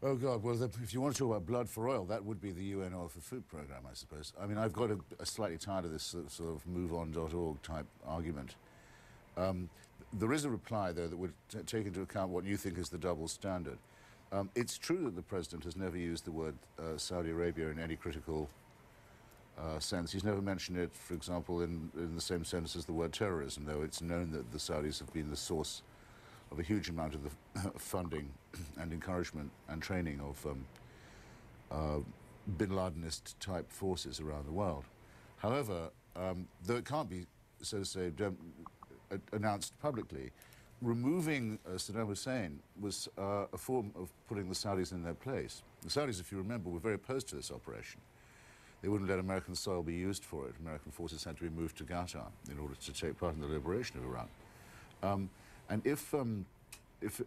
Oh, God, well, if you want to talk about blood for oil, that would be the UN Oil for Food program, I suppose. I mean, I've got a slightly tired of this sort of moveon.org type argument. There is a reply, though, that would take into account what you think is the double standard. It's true that the president has never used the word Saudi Arabia in any critical sense. He's never mentioned it, for example, in the same sentence as the word terrorism, though it's known that the Saudis have been the source of a huge amount of the funding and encouragement and training of bin Ladenist type forces around the world. However, though it can't be, so to say, announced publicly, removing Saddam Hussein was a form of putting the Saudis in their place. The Saudis, if you remember, were very opposed to this operation. They wouldn't let American soil be used for it. American forces had to be moved to Qatar in order to take part in the liberation of Iraq. And if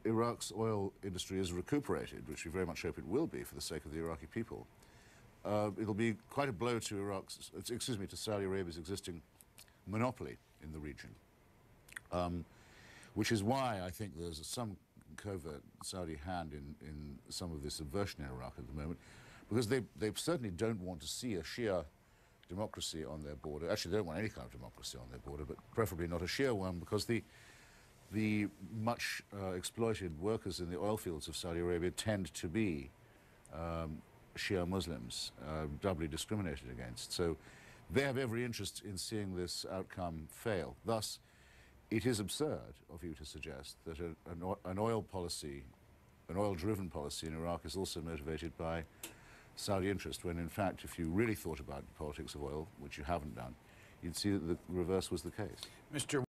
Iraq's oil industry is recuperated, which we very much hope it will be for the sake of the Iraqi people, it'll be quite a blow to to Saudi Arabia's existing monopoly in the region. Which is why I think there's some covert Saudi hand in some of this subversion in Iraq at the moment, because they certainly don't want to see a Shia democracy on their border. Actually, they don't want any kind of democracy on their border, but preferably not a Shia one, because the much exploited workers in the oil fields of Saudi Arabia tend to be Shia Muslims, doubly discriminated against. So they have every interest in seeing this outcome fail. Thus, it is absurd of you to suggest that an oil policy, an oil-driven policy in Iraq is also motivated by Saudi interest, when in fact, if you really thought about the politics of oil, which you haven't done, you'd see that the reverse was the case. Mr.